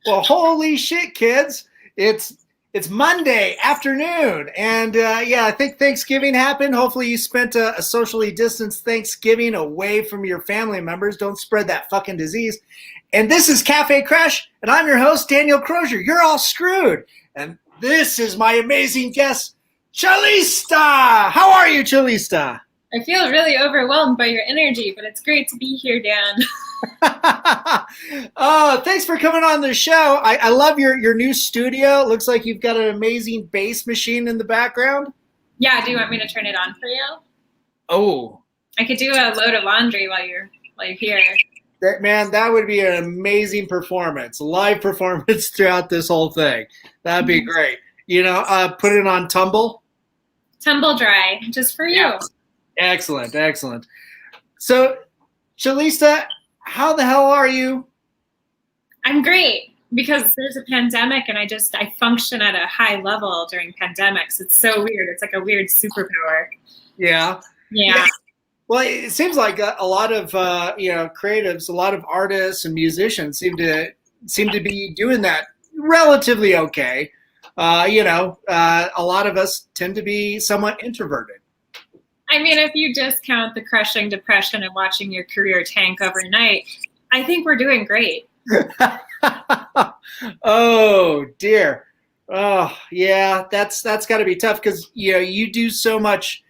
Well, holy shit, kids! It's Monday afternoon, and yeah, I think Thanksgiving happened. Hopefully, you spent a socially distanced Thanksgiving away from your family members. Don't spread that fucking disease. And this is Cafe Crash, and I'm your host, Daniel Crosier. You're all screwed. And this is my amazing guest, Cellista. How are you, Cellista? I feel really overwhelmed by your energy, but it's great to be here, Dan. Oh, thanks for coming on the show. I love your new studio. It looks like you've got an amazing bass machine in the background. Yeah, do you want me to turn it on for you? Oh, I could do a load of laundry while you're here. that would be an amazing performance, live performance throughout this whole thing. That'd be great. You know, put it on tumble. Tumble dry, just for you. Yeah. Excellent. So, Cellista, how the hell are you? I'm great because there's a pandemic and I function at a high level during pandemics. It's so weird. It's like a weird superpower. Yeah. Well, it seems like a lot of creatives, a lot of artists and musicians seem to be doing that relatively okay. A lot of us tend to be somewhat introverted. I mean, if you discount the crushing depression and watching your career tank overnight, I think we're doing great. Oh dear. Oh yeah, that's got to be tough because you do so much,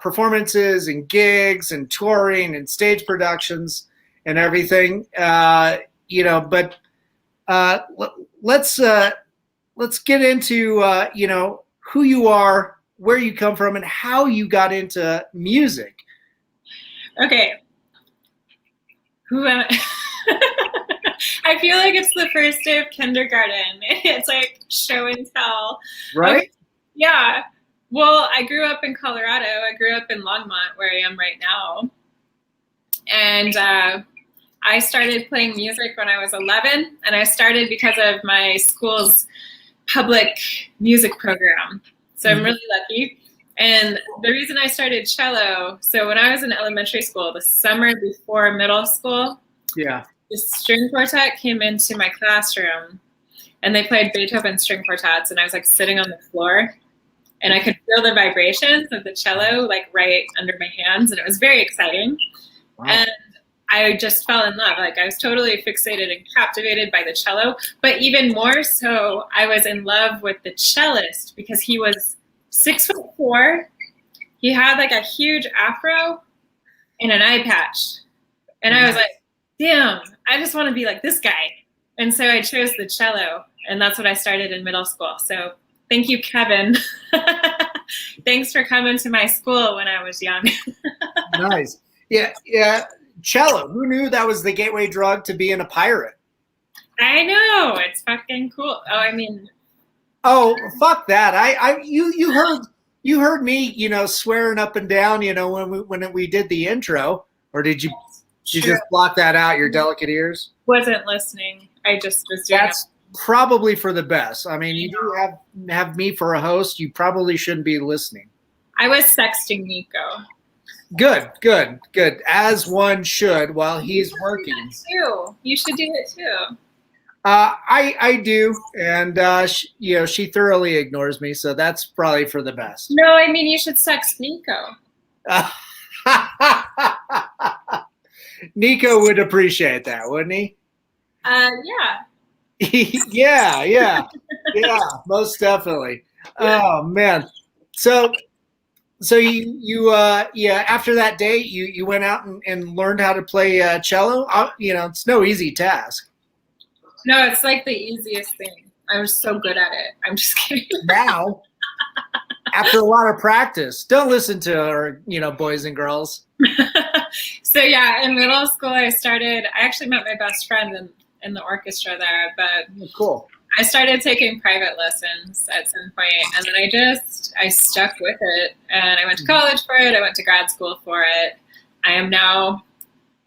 performances and gigs and touring and stage productions and everything. But let's get into who you are, where you come from, and how you got into music. Okay. Who am I? I feel like it's the first day of kindergarten. It's like show and tell. Right? Okay. Yeah. Well, I grew up in Colorado. I grew up in Longmont, where I am right now. And I started playing music when I was 11. And I started because of my school's public music program. So I'm really lucky. And the reason I started cello, so when I was in elementary school, the summer before middle school, yeah, the string quartet came into my classroom and they played Beethoven string quartets. And I was like sitting on the floor and I could feel the vibrations of the cello like right under my hands. And it was very exciting. Wow. And I just fell in love. Like I was totally fixated and captivated by the cello, but even more so, I was in love with the cellist because he was 6'4". He had like a huge afro and an eye patch. And I was like, damn, I just want to be like this guy. And so I chose the cello and that's what I started in middle school. So thank you, Kevin. Thanks for coming to my school when I was young. Nice. Yeah. Cello. Who knew that was the gateway drug to being a pirate? I know. It's fucking cool. Oh, I mean. Oh, fuck that. You heard me, swearing up and down, when we did the intro, or did you just block that out, your delicate ears? Wasn't listening. I just was doing That's probably for the best. I mean, you do have me for a host. You probably shouldn't be listening. I was sexting Nico. Good. As one should while he's working. You should do it too. I do, and she thoroughly ignores me, so that's probably for the best. No, I mean you should sex Nico. Nico would appreciate that, wouldn't he? Yeah. yeah, most definitely. Oh man, so you after that day you went out and learned how to play cello. It's no easy task. No, it's like the easiest thing. I was so good at it. I'm just kidding. Now, after a lot of practice, don't listen to her, boys and girls. So yeah, in middle school I actually met my best friend in the orchestra there, but cool. I started taking private lessons at some point, and then I stuck with it, and I went to college for it. I went to grad school for it. I am now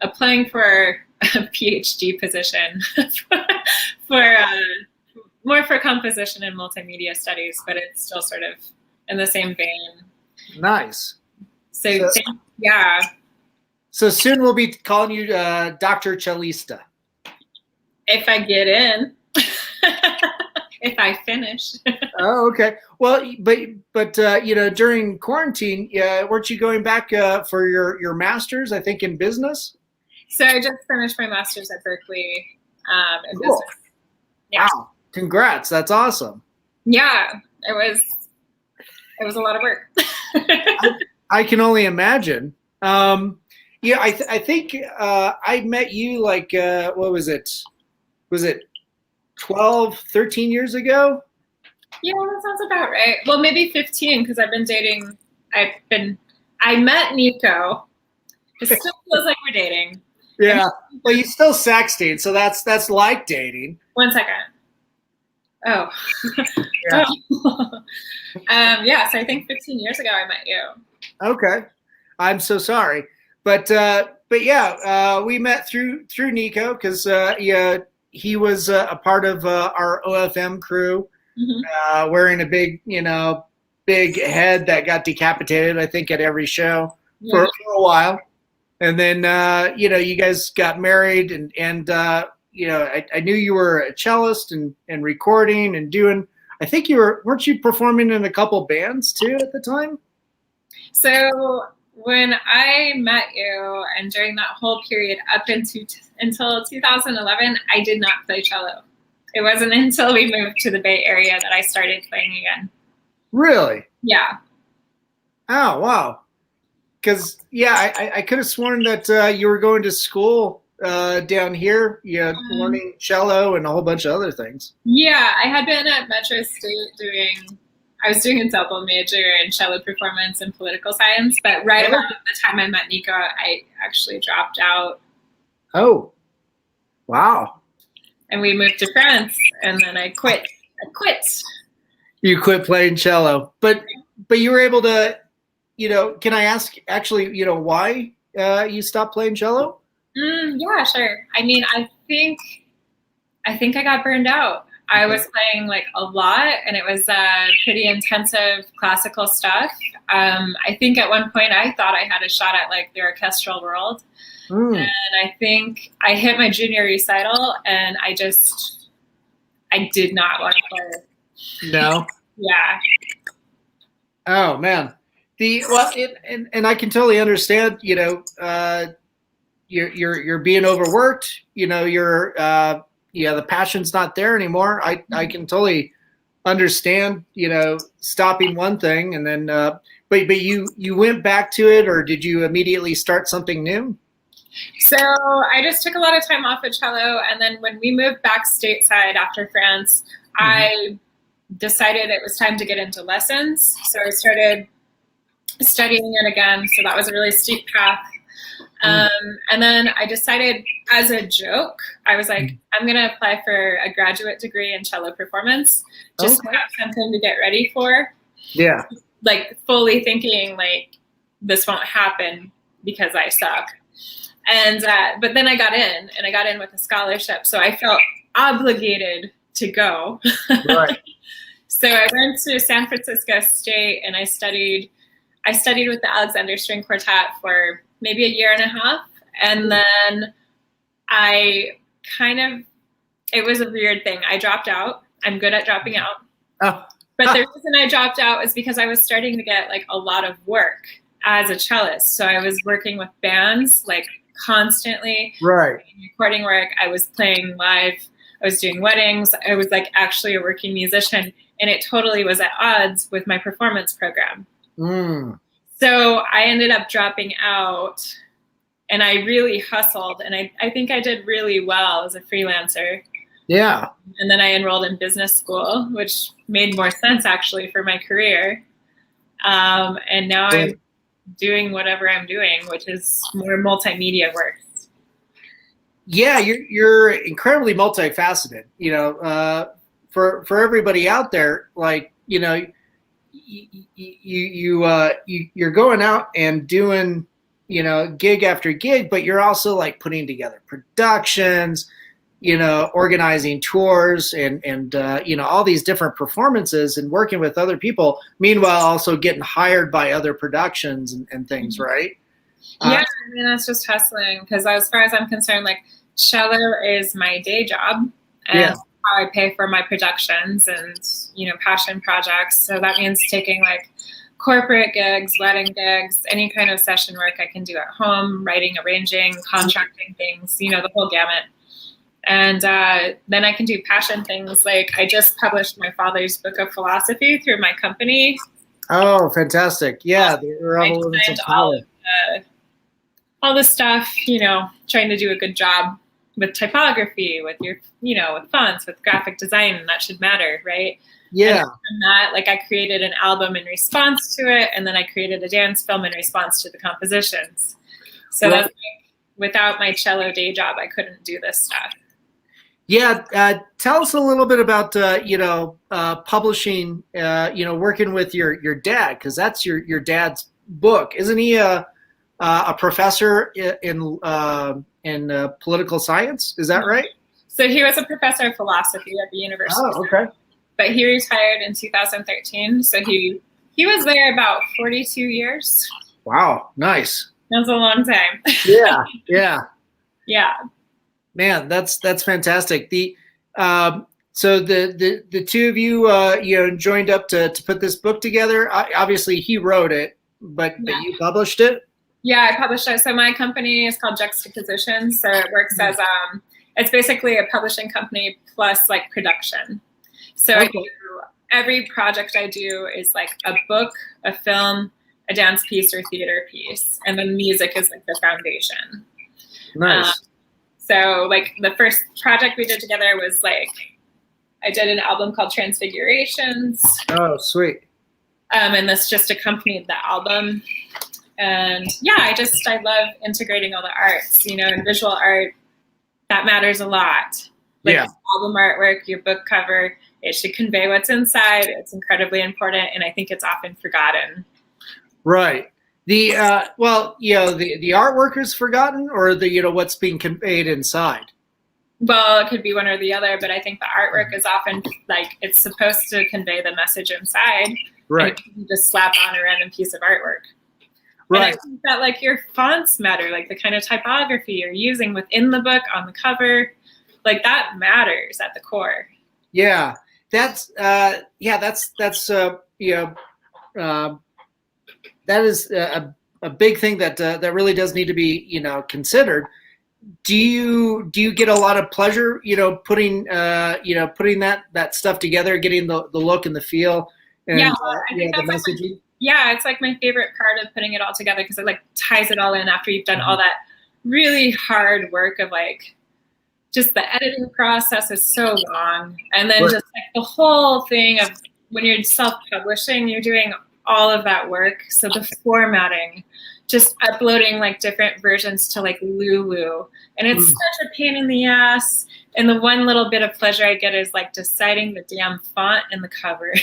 applying for a PhD position for more for composition and multimedia studies, but it's still sort of in the same vein. Nice. So yeah. So soon we'll be calling you Dr. Cellista. If I get in, if I finish. Oh, okay. Well, but during quarantine, weren't you going back for your master's? I think in business. So I just finished my master's at Berkeley in Cool. business. Yeah. Wow! Congrats. That's awesome. Yeah, it was a lot of work. I can only imagine. I think I met you like what was it? Was it 12, 13 years ago? Yeah, that sounds about right. Well, maybe 15 because I've been dating. I met Nico. It still feels like we're dating. Yeah. Well, you still sexting, so that's like dating. 1 second. Oh. Yeah. Yeah, so I think 15 years ago I met you. Okay. I'm so sorry. But yeah, we met through Nico because he was a part of our OFM crew, wearing a big head that got decapitated, I think, at every show for a while. And then, you guys got married and I knew you were a cellist and recording and doing, I think weren't you performing in a couple bands too at the time? So when I met you and during that whole period up until 2011, I did not play cello. It wasn't until we moved to the Bay Area that I started playing again. Really? Yeah. Oh, wow. Because, yeah, I could have sworn that you were going to school down here, learning cello and a whole bunch of other things. Yeah, I had been at Metro State I was doing a double major in cello performance and political science, but right about the time I met Nico, I actually dropped out. Oh, wow. And we moved to France, and then I quit. You quit playing cello, but you were able to, can I ask actually, why you stopped playing cello? Yeah, sure. I mean, I think I got burned out. I was playing like a lot, and it was pretty intensive classical stuff. I think at one point I thought I had a shot at like the orchestral world. And I think I hit my junior recital, and I did not want to play. No. Yeah. Oh man. And I can totally understand. You're being overworked. The passion's not there anymore. I can totally understand. Stopping one thing and then, but you went back to it, or did you immediately start something new? So I just took a lot of time off of cello, and then when we moved back stateside after France, I decided it was time to get into lessons. So I started studying it again. So that was a really steep path. And then I decided, as a joke, I was like, I'm going to apply for a graduate degree in cello performance, just to have something to get ready for. Yeah. Like fully thinking like this won't happen because I suck. And but then I got in with a scholarship, so I felt obligated to go. Right. So I went to San Francisco State, and I studied with the Alexander String Quartet for maybe a year and a half, and then it was a weird thing. I dropped out. I'm good at dropping out. Oh. But the reason I dropped out was because I was starting to get like a lot of work as a cellist. So I was working with bands like constantly, right, recording work. I was playing live. I was doing weddings. I was like actually a working musician, and it totally was at odds with my performance program. So I ended up dropping out, and I really hustled, and I think I did really well as a freelancer. Yeah. And then I enrolled in business school, which made more sense actually for my career. And now I'm doing whatever I'm doing, which is more multimedia work. Yeah, you're incredibly multifaceted. For everybody out there, like you're going out and doing gig after gig, but you're also like putting together productions, organizing tours and all these different performances and working with other people. Meanwhile, also getting hired by other productions and things, right? Yeah, I mean, that's just hustling, because as far as I'm concerned, like cello is my day job, and how I pay for my productions and, passion projects. So that means taking like corporate gigs, wedding gigs, any kind of session work I can do at home, writing, arranging, contracting things, the whole gamut. And then I can do passion things. Like I just published my father's book of philosophy through my company. Oh, fantastic. Yeah. The Relevance of Power. All this stuff, trying to do a good job with typography, with your, with fonts, with graphic design, and that should matter, right? Yeah. And from that, like I created an album in response to it, and then I created a dance film in response to the compositions. So that's like, without my cello day job, I couldn't do this stuff. Yeah. Tell us a little bit about, publishing, working with your dad, because that's your dad's book. Isn't he a professor in political science? Is that right? So he was a professor of philosophy at the university. Oh, okay. But he retired in 2013. So he was there about 42 years. Wow. Nice. That's a long time. Yeah. Yeah. Yeah. Man, that's fantastic. So the two of you joined up to put this book together. Obviously, he wrote it, but you published it. Yeah, I published it. So my company is called Juxtapositions. So it works as it's basically a publishing company plus like production. So every project I do is like a book, a film, a dance piece, or theater piece, and then music is like the foundation. Nice. So like the first project we did together was like I did an album called Transfigurations. Oh, sweet. And this just accompanied the album. And yeah, I love integrating all the arts, and visual art, that matters a lot. Like album artwork, your book cover, it should convey what's inside. It's incredibly important, and I think it's often forgotten. Right. The the artwork is forgotten, or the what's being conveyed inside. Well, it could be one or the other, but I think the artwork is often like it's supposed to convey the message inside. Right. And you just slap on a random piece of artwork. Right. And I think that like your fonts matter, like the kind of typography you're using within the book on the cover, like that matters at the core. Yeah, that is a big thing that really does need to be considered. Do you get a lot of pleasure putting that stuff together, getting the look and the feel and I think the messaging? It's like my favorite part of putting it all together, because it like ties it all in after you've done all that really hard work of like just the editing process is so long, and then just like the whole thing of when you're self-publishing, you're doing all of that work. So the formatting, just uploading like different versions to like Lulu, and it's such a pain in the ass. And the one little bit of pleasure I get is like deciding the damn font in the cover.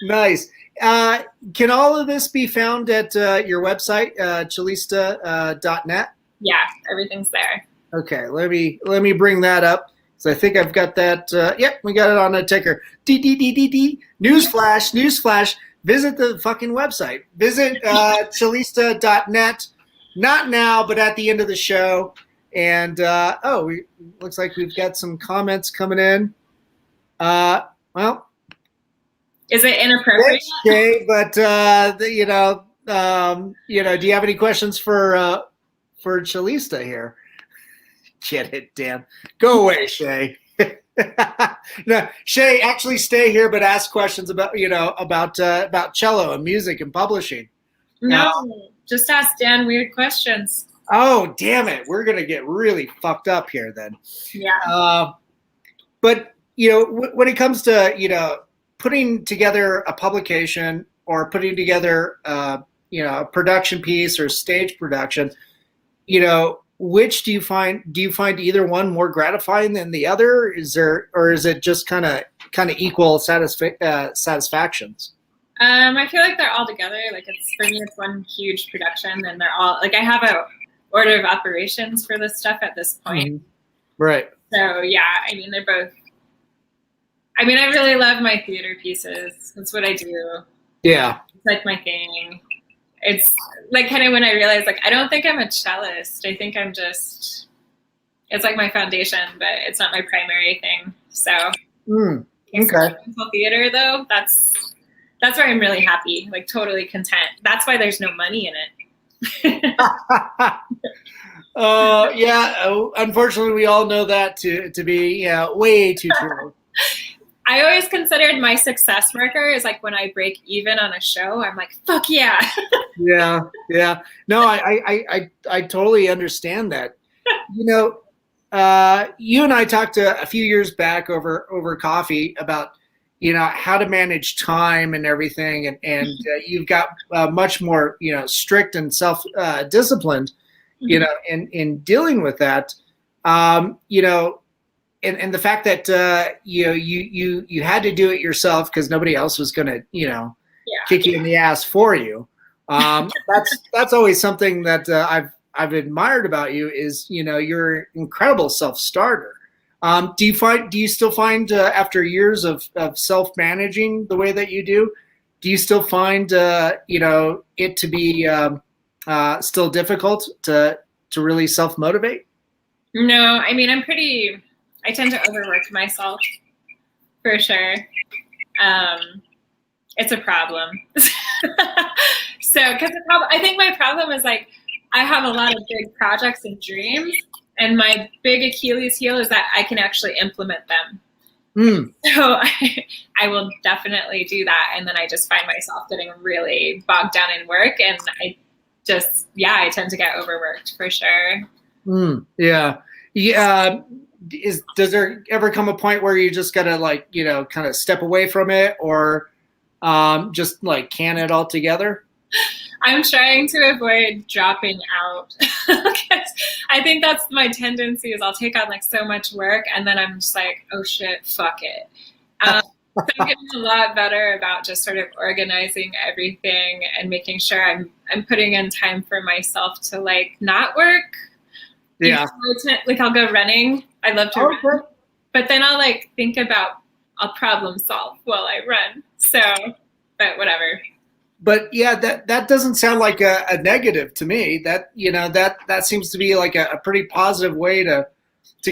Nice. Can all of this be found at your website, cellista.net? Yeah, everything's there. Okay, let me bring that up. So I think I've got that. Yep, we got it on a ticker. Newsflash. Visit the fucking website. Visit cellista.net. Not now, but at the end of the show. And looks like we've got some comments coming in. Well, is it inappropriate? Okay, but do you have any questions for Cellista here? Get it, Dan. Go away, Shay. No, Shay, actually stay here, but ask questions about cello and music and publishing. No, just ask Dan weird questions. Oh, damn it. We're going to get really fucked up here then. Yeah. But, when it comes to, putting together a publication or putting together, a production piece or stage production, which do you find either one more gratifying than the other? Is it just kind of equal satisfactions? I feel like they're all together. Like for me, it's one huge production, and they're all like I have a order of operations for this stuff at this point. Mm-hmm. Right. So yeah, I mean they're both. I mean, I really love my theater pieces. That's what I do. Yeah. It's like my thing. it's like kind of when I realized like I don't think I'm a cellist. I think I'm just it's like my foundation, but it's not my primary thing. So Okay. Theater though, that's where I'm really happy, like totally content. That's why there's no money in it. Yeah. Unfortunately, we all know that to be way too true. I always considered my success marker is like when I break even on a show, I'm like, fuck yeah. Yeah. No, I totally understand that. You and I talked a few years back over coffee about how to manage time and everything, and you've got much more strict and self disciplined in dealing with that. And the fact that you had to do it yourself because nobody else was going to kick you in the ass for you. That's always something that I've admired about you is you're an incredible self-starter. Do you still find after years of self-managing the way that you do you still find it to be still difficult to really self-motivate? No, I mean I tend to overwork myself for sure. It's a problem. So, because I think my problem is like I have a lot of big projects and dreams, and my big Achilles heel is that I can actually implement them. So I will definitely do that, and then I just find myself getting really bogged down in work, and I tend to get overworked for sure. Yeah. Does there ever come a point where you just gotta kind of step away from it, or just like can it all together? I'm trying to avoid dropping out. I think that's my tendency is I'll take on like so much work and then I'm just like, oh shit, fuck it. So I'm getting a lot better about just sort of organizing everything and making sure I'm putting in time for myself to like not work. Yeah. Like I'll go running. I love to run. But then I'll problem solve while I run. So, but whatever. But yeah, that doesn't sound like a negative to me. That that seems to be like a pretty positive way to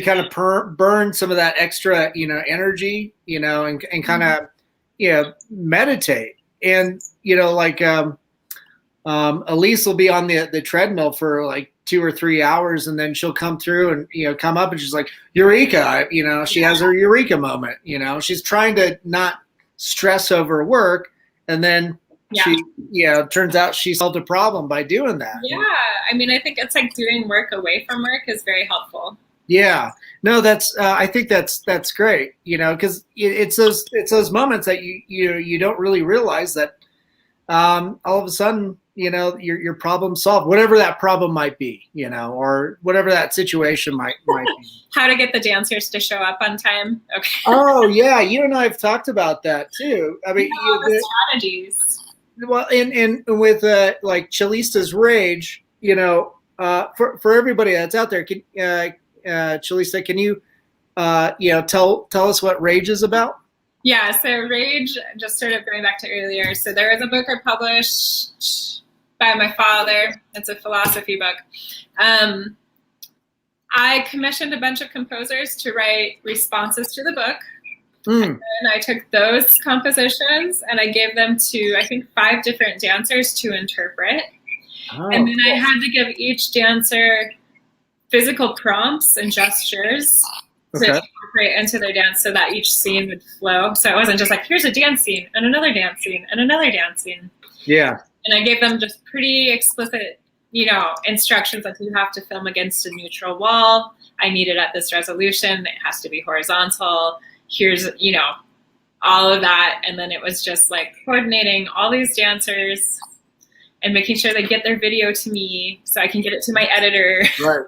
kind of burn some of that extra energy, and kind of meditate. And Elise will be on the treadmill for like 2 or 3 hours, and then she'll come through and come up and she's like, eureka, she has her eureka moment. She's trying to not stress over work, and then she turns out she solved a problem by doing that. Yeah, I mean, I think it's like doing work away from work is very helpful. Yeah, no, I think that's great, because it's those moments that you don't really realize that all of a sudden your problem solved, whatever that problem might be, or whatever that situation might be. How to get the dancers to show up on time. Okay. Oh yeah, you and I have talked about that too. I mean, the strategies. Well, in with like Cellista's Rage, for everybody that's out there, Cellista, can you tell us what Rage is about? Yeah, so Rage, just sort of going back to earlier, so there was a book I published by my father. It's a philosophy book. I commissioned a bunch of composers to write responses to the book. And I took those compositions and I gave them to, I think, 5 different dancers to interpret. And then I had to give each dancer physical prompts and gestures to incorporate into their dance so that each scene would flow. So it wasn't just like, here's a dance scene and another dance scene and another dance scene. Yeah. And I gave them just pretty explicit, instructions like you have to film against a neutral wall. I need it at this resolution. It has to be horizontal. Here's, all of that. And then it was just like coordinating all these dancers and making sure they get their video to me so I can get it to my editor. Right.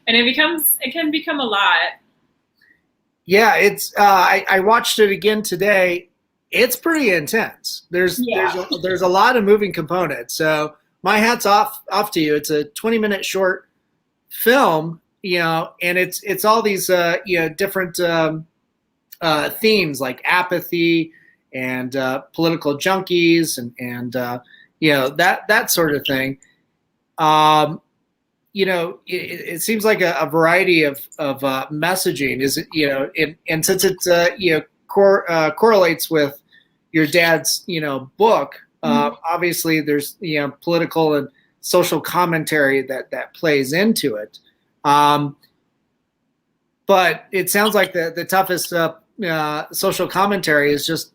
And it can become a lot. Yeah, it's I watched it again today. It's pretty intense. There's a lot of moving components. So my hat's off to you. It's a 20-minute short film, and it's all these different themes like apathy and political junkies and that sort of thing. It seems like a variety of messaging is, and since it correlates with your dad's, book, obviously there's, political and social commentary that plays into it. But it sounds like the toughest social commentary is just,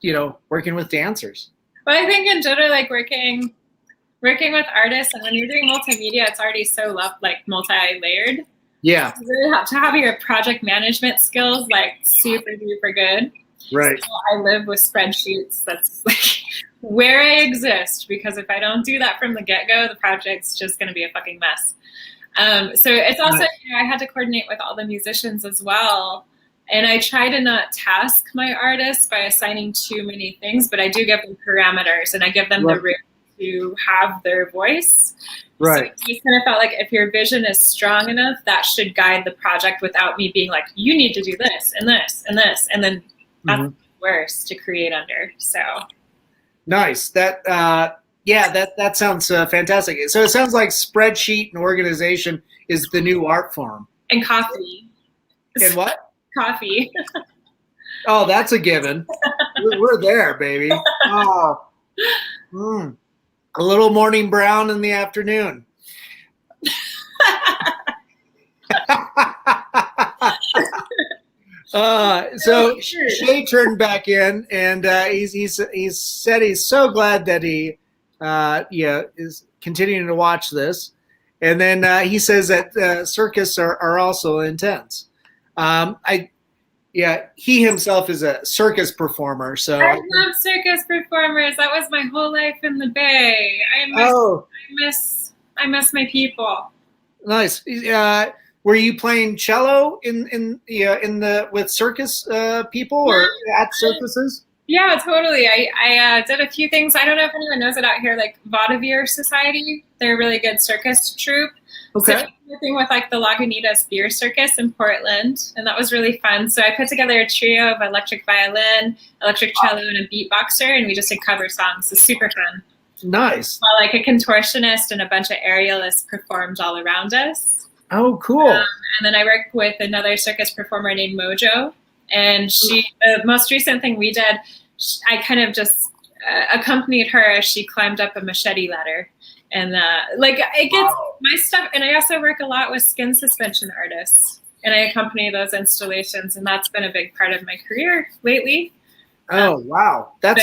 working with dancers. Well, I think in general, like working with artists, and when you're doing multimedia, it's already so multi-layered. Yeah. You really have to have your project management skills like super duper good. Right. So I live with spreadsheets. That's like where I exist, because if I don't do that from the get-go, the project's just going to be a fucking mess. So it's also, I had to coordinate with all the musicians as well. And I try to not task my artists by assigning too many things, but I do give them parameters, and I give them the room to have their voice. Right. So I just kind of felt like if your vision is strong enough, that should guide the project without me being like, you need to do this and this and this, and then that's worse to create under. So nice. That that sounds fantastic. So it sounds like spreadsheet and organization is the new art form. And coffee. And what? Coffee. Oh, that's a given. We're there, baby. Oh. A little morning brown in the afternoon. So Shay turned back in, and he's said he's so glad that he is continuing to watch this, and then he says that circus are also intense. He himself is a circus performer, so I love circus performers. That was my whole life in the Bay. I miss my people. Nice. Were you playing cello with circus people or at circuses? Yeah, totally. I did a few things. I don't know if anyone knows it out here, like Vaudeville Society. They're a really good circus troupe. Okay. So working with like the Lagunitas Beer Circus in Portland, and that was really fun. So I put together a trio of electric violin, electric cello, and a beatboxer, and we just did cover songs. It's super fun. Nice. While like a contortionist and a bunch of aerialists performed all around us. Oh, cool. And then I worked with another circus performer named Mojo, and the most recent thing we did, I kind of just accompanied her as she climbed up a machete ladder. And it gets my stuff. And I also work a lot with skin suspension artists, and I accompany those installations. And that's been a big part of my career lately. Oh, wow. That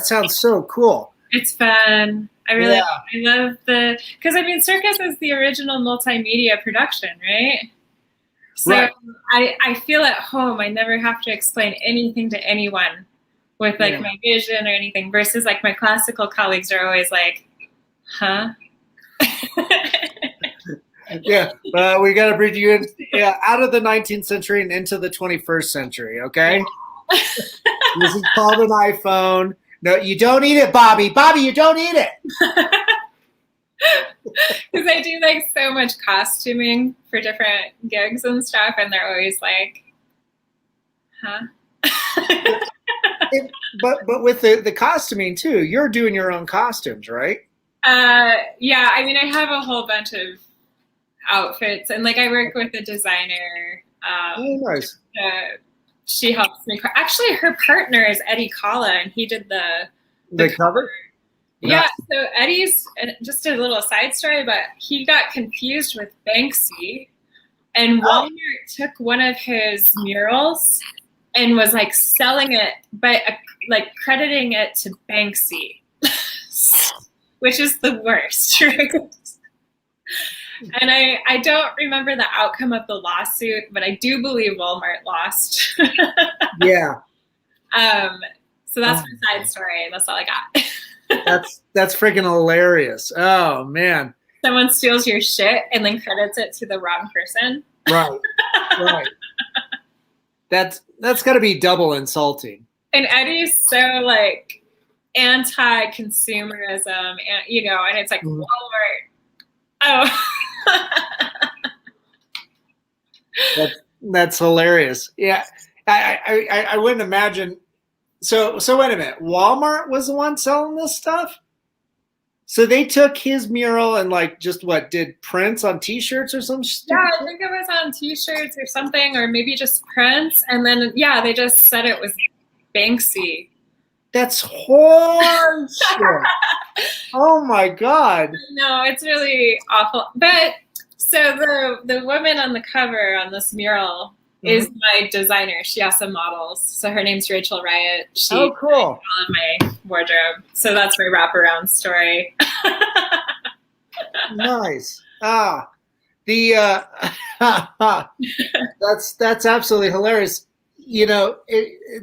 sounds so cool. It's fun. I love because I mean, circus is the original multimedia production, right? So right. I feel at home. I never have to explain anything to anyone with like my vision or anything, versus like my classical colleagues are always like, huh? We got to bring you in out of the 19th century and into the 21st century, okay? This is called an iPhone. No, you don't eat it, Bobby. Bobby, you don't eat it. Because I do like so much costuming for different gigs and stuff, and they're always like, huh? But with the costuming too, you're doing your own costumes, right? Yeah, I mean, I have a whole bunch of outfits, and like I work with a designer. Nice. She helps me. Actually, her partner is Eddie Kala, and he did the cover. Yeah, so Eddie's just a little side story, but he got confused with Banksy, and Walmart took one of his murals and was like selling it, but like crediting it to Banksy, which is the worst. Right? And I don't remember the outcome of the lawsuit, but I do believe Walmart lost. Yeah. So that's my side story. That's all I got. That's freaking hilarious. Oh man. Someone steals your shit and then credits it to the wrong person. Right. Right. That's got to be double insulting. And Eddie's so like anti-consumerism, and and it's like Walmart. Oh. That's hilarious. Yeah, I wouldn't imagine. So wait a minute. Walmart was the one selling this stuff? So they took his mural and like just what did prints on T-shirts or some stupid Yeah, I shit? think it was on T-shirts or something, or maybe just prints. And then, yeah, they just said it was Banksy. That's horseshit. Oh my God. No, it's really awful. But so the woman on the cover on this mural is my designer. She also models. So her name's Rachel Riot. She Oh, cool. all of my wardrobe. So that's my wraparound story. Nice. The that's absolutely hilarious. You know,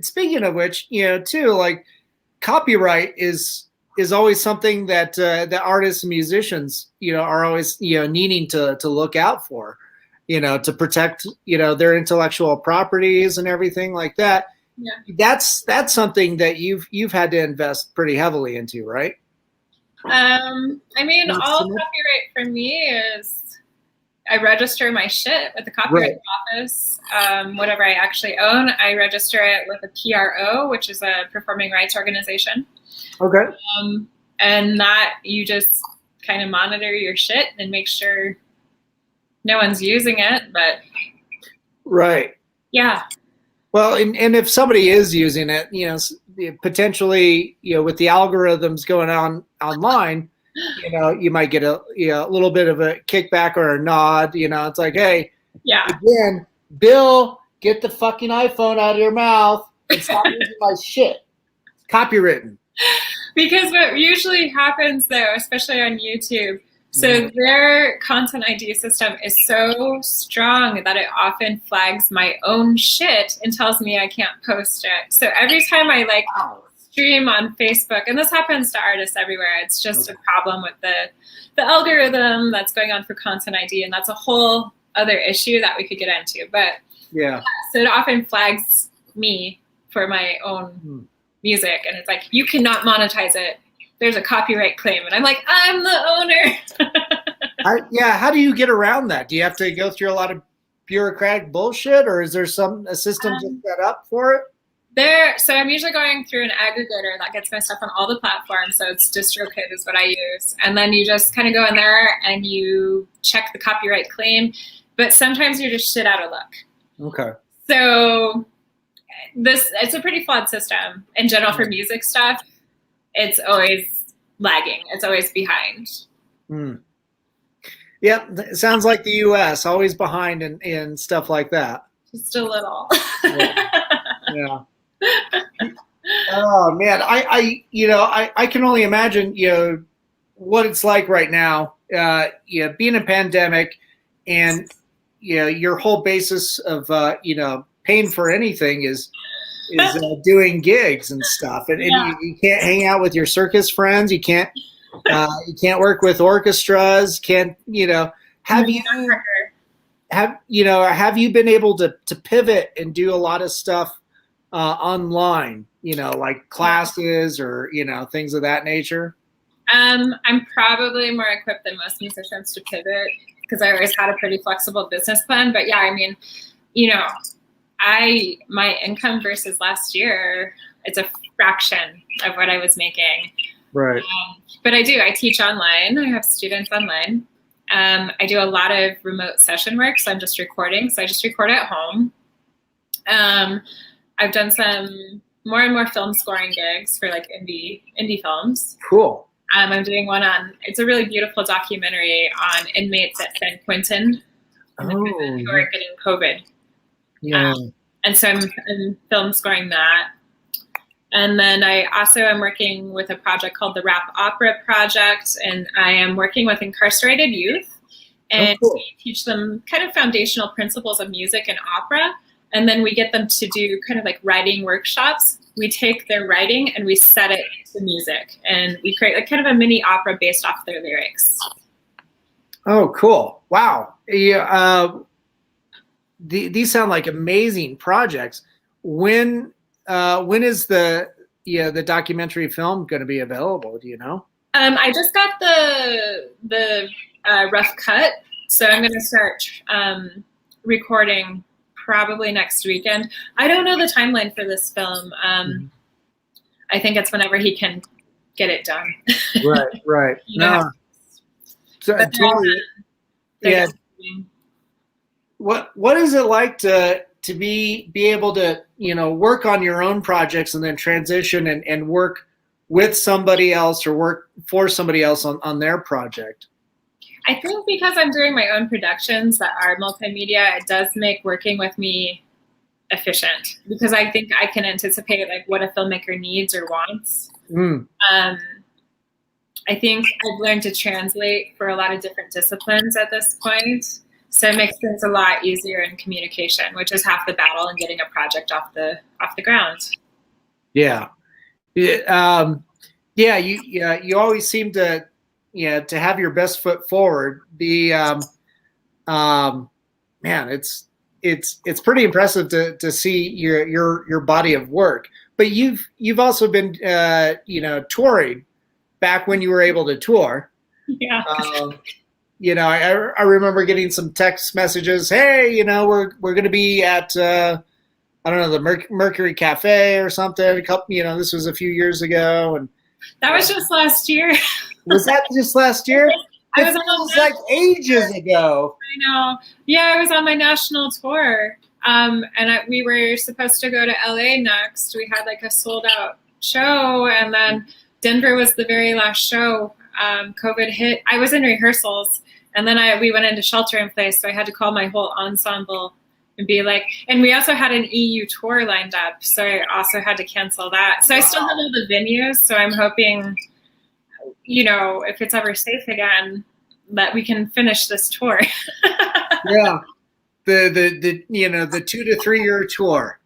speaking of which, you know, too, like copyright is always something that the artists and musicians, you know, are always, you know, needing to look out for, you know, to protect, you know, their intellectual properties and everything like that. Yeah. That's something that you've had to invest pretty heavily into, right? I mean, all copyright for me is I register my shit with the Copyright Office. Whatever I actually own, I register it with a PRO, which is a performing rights organization. Okay. And that you just kind of monitor your shit and make sure no one's using it. But right. Yeah. Well, and if somebody is using it, you know, potentially, you know, with the algorithms going on online, you know, you might get a little bit of a kickback or a nod. You know, it's like, hey, again, Bill, get the fucking iPhone out of your mouth and stop using my shit. It's copywritten. Because what usually happens, though, especially on YouTube, so their content ID system is so strong that it often flags my own shit and tells me I can't post it. So every time I stream on Facebook, and this happens to artists everywhere, it's just a problem with the algorithm that's going on for content ID, and that's a whole other issue that we could get into. But yeah, so it often flags me for my own music, and it's like, you cannot monetize it. There's a copyright claim. And I'm like, I'm the owner. How do you get around that? Do you have to go through a lot of bureaucratic bullshit, or is there a system just set up for it? So I'm usually going through an aggregator that gets my stuff on all the platforms. So it's DistroKid is what I use. And then you just kind of go in there and you check the copyright claim. But sometimes you're just shit out of luck. Okay. So it's a pretty flawed system in general for music stuff. It's always lagging. It's always behind. Yep, it sounds like the U.S. always behind in stuff like that. Just a little. Yeah. Oh man, I can only imagine, you know, what it's like right now. Being a pandemic, and your whole basis of paying for anything is doing gigs and stuff, and you can't hang out with your circus friends. You can't work with orchestras. Have you been able to pivot and do a lot of stuff online? Like classes or things of that nature. I'm probably more equipped than most musicians to pivot because I always had a pretty flexible business plan. But yeah, I mean, my income versus last year, it's a fraction of what I was making. Right. But I teach online. I have students online. I do a lot of remote session work. So I'm just recording. So I just record at home. I've done some more and more film scoring gigs for like indie films. Cool. I'm doing one it's a really beautiful documentary on inmates at San Quentin who are getting COVID. Yeah. And so I'm film scoring that. And then I also am working with a project called the Rap Opera Project, and I am working with incarcerated youth and we teach them kind of foundational principles of music and opera. And then we get them to do kind of like writing workshops. We take their writing and we set it to music, and we create like kind of a mini opera based off their lyrics. Oh, cool. Wow. Yeah. These sound like amazing projects. When is the documentary film going to be available? Do you know? I just got the rough cut, so I'm going to start recording probably next weekend. I don't know the timeline for this film. I think it's whenever he can get it done. Right, right. No, totally. Yeah. What is it like to be able to, work on your own projects and then transition and work with somebody else or work for somebody else on their project? I think because I'm doing my own productions that are multimedia, it does make working with me efficient, because I think I can anticipate like what a filmmaker needs or wants. I think I've learned to translate for a lot of different disciplines at this point. So it makes things a lot easier in communication, which is half the battle in getting a project off the ground. Yeah. You always seem to have your best foot forward. Man, it's pretty impressive to see your body of work. But you've also been touring back when you were able to tour. Yeah. I remember getting some text messages. Hey, we're going to be at I don't know, the Mercury Cafe or something. This was a few years ago, and that was just last year. Was that just last year? It feels like ages ago. I know. Yeah, I was on my national tour, and we were supposed to go to LA next. We had like a sold out show, and then Denver was the very last show. COVID hit. I was in rehearsals, and then we went into shelter in place, so I had to call my whole ensemble and be like, and we also had an EU tour lined up, so I also had to cancel that. So I still have all the venues, so I'm hoping, if it's ever safe again, that we can finish this tour. Yeah, the 2 to 3 year tour.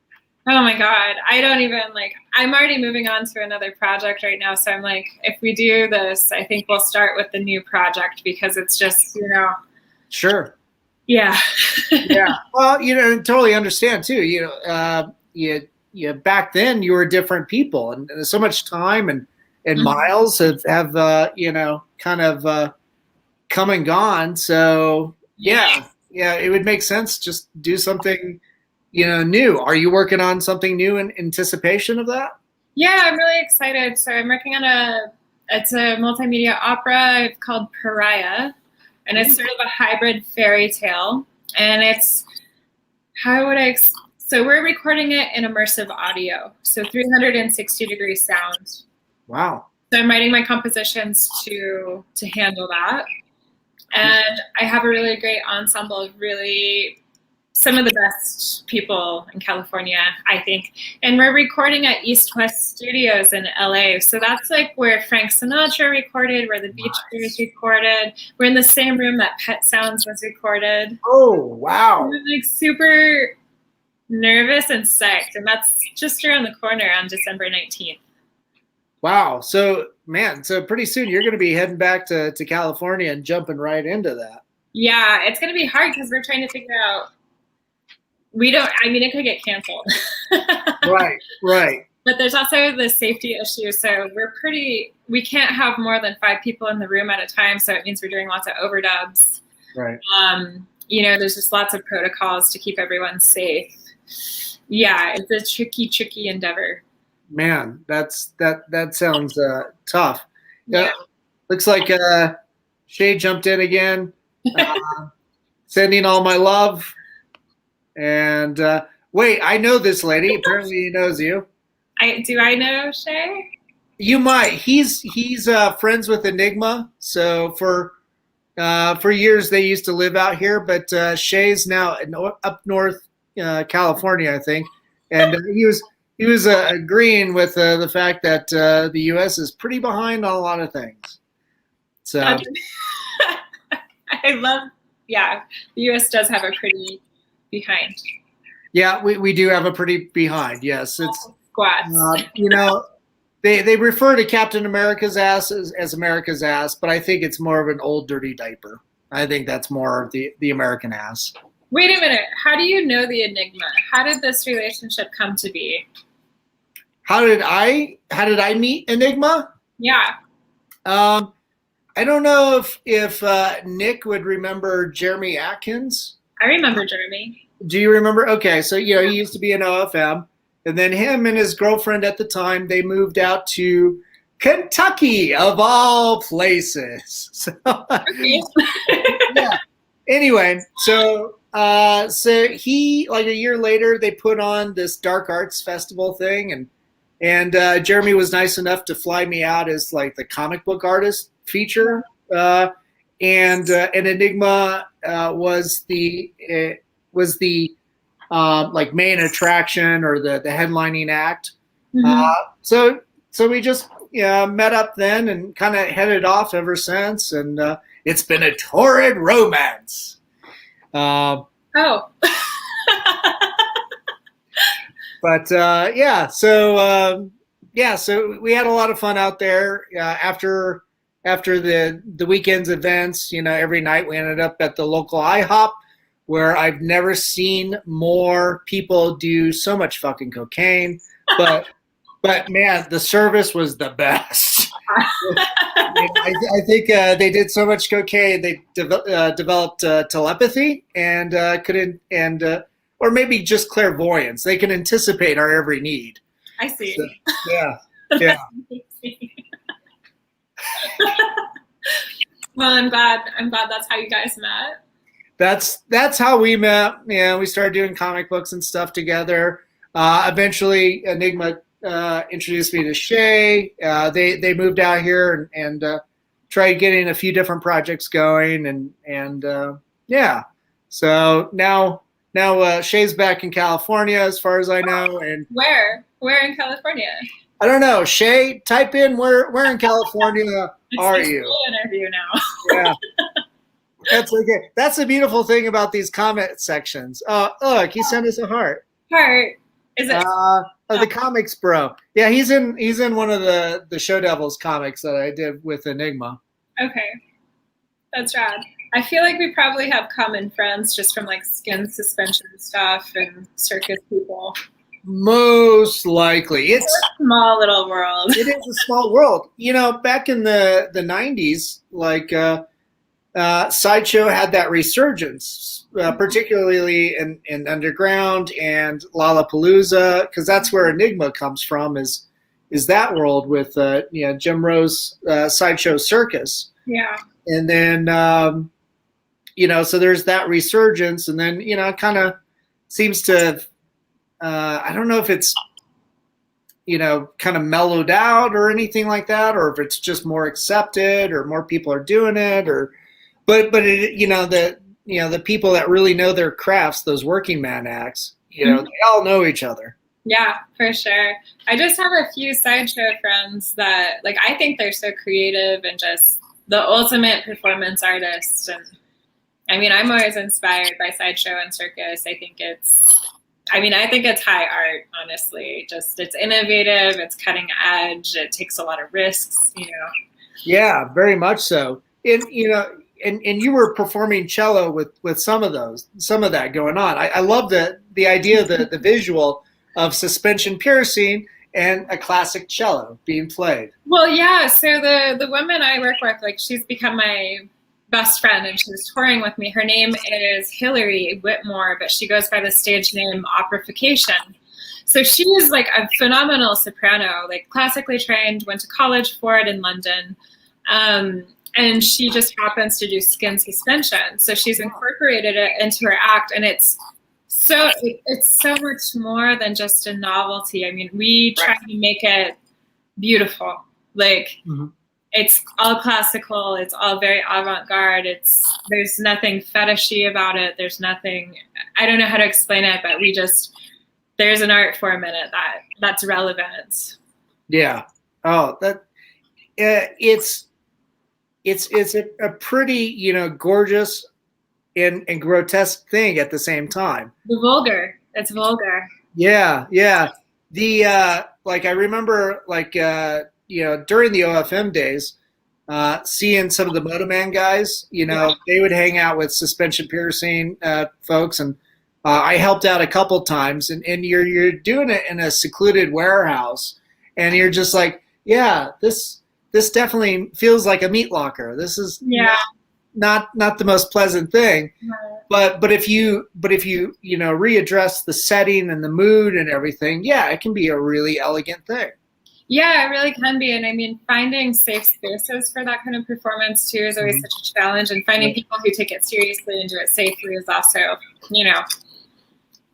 Oh my God, I don't even I'm already moving on to another project right now, so I'm like, if we do this, I think we'll start with the new project, because it's just, Sure. Yeah. Yeah. Well, totally understand too. Back then you were different people, and so much time and miles have kind of come and gone. So yeah, it would make sense just do something new. Are you working on something new in anticipation of that? Yeah, I'm really excited. So I'm working on it's a multimedia opera called Pariah. And it's sort of a hybrid fairy tale. And it's, so we're recording it in immersive audio. So 360-degree sound. Wow. So I'm writing my compositions to handle that. And I have a really great ensemble of some of the best people in California, I think. And we're recording at East West Studios in LA. So that's like where Frank Sinatra recorded, where the Beach Boys recorded. We're in the same room that Pet Sounds was recorded. Oh, wow. I'm like super nervous and psyched. And that's just around the corner on December 19th. Wow. So, man, pretty soon you're going to be heading back to California and jumping right into that. Yeah, it's going to be hard because we're trying to figure out, it could get canceled. Right. But there's also the safety issue. So we can't have more than 5 people in the room at a time. So it means we're doing lots of overdubs. Right. There's just lots of protocols to keep everyone safe. Yeah, it's a tricky endeavor. Man, that sounds tough. Yeah. Looks like Shay jumped in again. Sending all my love. And wait, I know this lady. Apparently, he knows you. Do I know Shay? You might. He's friends with Enigma. So for years they used to live out here, but Shay's now up north, California, I think. And he was agreeing with the fact that the U.S. is pretty behind on a lot of things. So I love. Yeah, the U.S. does have a pretty behind. Yeah, we do have a pretty behind. Yes, it's squats. They refer to Captain America's ass as America's ass, but I think it's more of an old dirty diaper. I think that's more of the American ass. Wait a minute. How do you know the Enigma? How did this relationship come to be? How did I meet Enigma? Yeah. I don't know if Nick would remember Jeremy Atkins. I remember Jeremy. Do you remember? Okay, so he used to be in OFM, and then him and his girlfriend at the time, they moved out to Kentucky of all places. So, yeah. Anyway, so he, like a year later, they put on this dark arts festival thing, and Jeremy was nice enough to fly me out as like the comic book artist feature, and Enigma was the like main attraction or the headlining act. So we just met up then and kind of headed off ever since, and it's been a torrid romance. Oh. But so we had a lot of fun out there. After the weekend's events, every night we ended up at the local IHOP, where I've never seen more people do so much fucking cocaine. But man, the service was the best. I think they did so much cocaine they developed telepathy and or maybe just clairvoyance. They can anticipate our every need. I see. So, yeah. Well, I'm glad that's how you guys met. That's how we met. We started doing comic books and stuff together. Eventually, Enigma introduced me to Shay. They moved out here and tried getting a few different projects going, and So now Shay's back in California, as far as I know. And where in California? I don't know. Shay, type in where in California are you? Interview now. Yeah. That's okay. That's the beautiful thing about these comment sections. Look, he sent us a heart. Heart. Is it? The comics bro. Yeah, he's in one of the Show Devils comics that I did with Enigma. Okay. That's rad. I feel like we probably have common friends just from like skin suspension stuff and circus people. Most likely. It's a small little world. It is a small world. Back in the 90s, like Sideshow had that resurgence, particularly in Underground and Lollapalooza, because that's where Enigma comes from, is that world with Jim Rose Sideshow Circus. Yeah. And then so there's that resurgence, and then it kind of seems to I don't know if it's kind of mellowed out or anything like that, or if it's just more accepted or more people are doing it, but the people that really know their crafts, those working man acts, they all know each other. Yeah, for sure. I just have a few Sideshow friends that I think they're so creative and just the ultimate performance artists. And I mean, I'm always inspired by Sideshow and circus. I think it's high art, honestly. Just it's innovative, it's cutting edge, it takes a lot of risks, Yeah, very much so. And you were performing cello with some of that going on. I love the idea, the visual of suspension piercing and a classic cello being played. Well, yeah. So the woman I work with, she's become my best friend, and she was touring with me. Her name is Hillary Whitmore, but she goes by the stage name Operification. So she is a phenomenal soprano, classically trained, went to college for it in London. And she just happens to do skin suspension. So she's incorporated it into her act, and it's so much more than just a novelty. I mean, we try to make it beautiful. It's all classical. It's all very avant-garde. There's nothing fetishy about it. There's nothing, I don't know how to explain it, but there's an art form in it that's relevant. Yeah. Oh, it's a pretty, gorgeous and grotesque thing at the same time. It's vulgar. Yeah. Yeah. I remember during the OFM days, seeing some of the Motoman guys, they would hang out with suspension piercing folks, and I helped out a couple times, and you're doing it in a secluded warehouse, and you're just like, yeah, this definitely feels like a meat locker. This is not the most pleasant thing, but if you readdress the setting and the mood and everything, yeah, it can be a really elegant thing. Yeah, it really can be. And I mean, finding safe spaces for that kind of performance too is always such a challenge. And finding people who take it seriously and do it safely is also,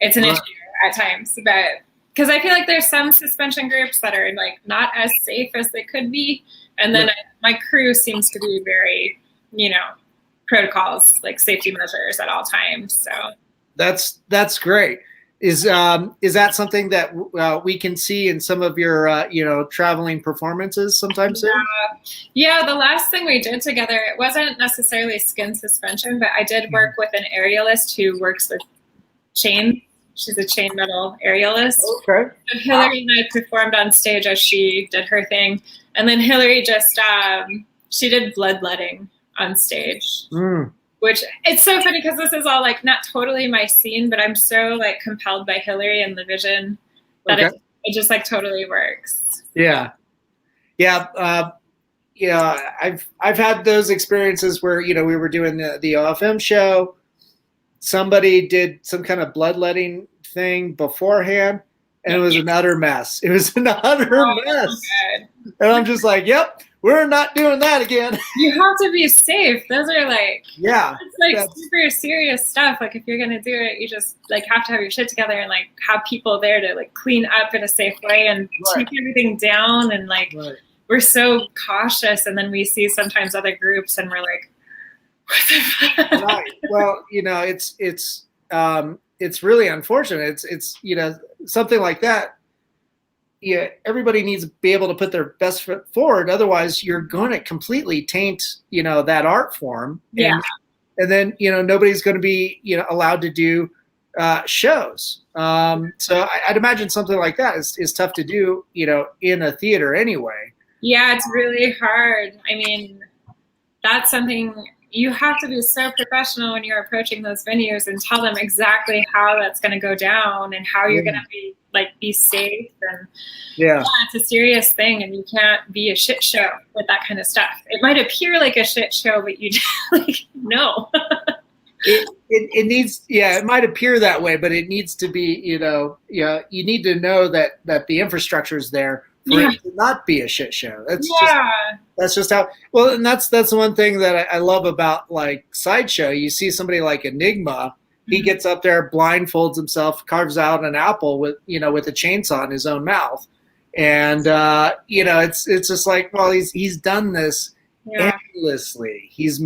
it's an issue at times. But because I feel like there's some suspension groups that are like not as safe as they could be. And then my crew seems to be very, protocols, like safety measures at all times. So that's great. Is that something that we can see in some of your traveling performances sometime soon? Yeah, the last thing we did together, it wasn't necessarily skin suspension, but I did work with an aerialist who works with chain. She's a chain metal aerialist. Okay. So Hillary and I performed on stage as she did her thing, and then Hillary just she did bloodletting on stage. Which it's so funny because this is all like not totally my scene, but I'm so like compelled by Hillary and the vision that it just like totally works. Yeah. I've had those experiences where we were doing the OFM show. Somebody did some kind of bloodletting thing beforehand, and it was an utter mess. It was an utter mess, and I'm just like, yep. We're not doing that again. You have to be safe. Those are like, it's like super serious stuff. Like if you're going to do it, you just like have to have your shit together and like have people there to like clean up in a safe way and take everything down. And like, we're so cautious. And then we see sometimes other groups and we're like, what the fuck? Right. Well, it's really unfortunate. It's something like that. Yeah, everybody needs to be able to put their best foot forward. Otherwise, you're going to completely taint, that art form. And then, nobody's going to be, allowed to do shows. So I'd imagine something like that is tough to do, in a theater anyway. Yeah, it's really hard. I mean, that's something you have to be so professional when you're approaching those venues and tell them exactly how that's going to go down and how you're going to be safe. And it's a serious thing, and you can't be a shit show with that kind of stuff. It might appear like a shit show, but you no. It needs, it might appear that way, but it needs to be, you need to know that the infrastructure is there for it to not be a shit show. That's just how. Well, and that's the one thing that I love about like Sideshow. You see somebody like Enigma. He gets up there, blindfolds himself, carves out an apple with a chainsaw in his own mouth, and it's just like, well, he's done this endlessly. He's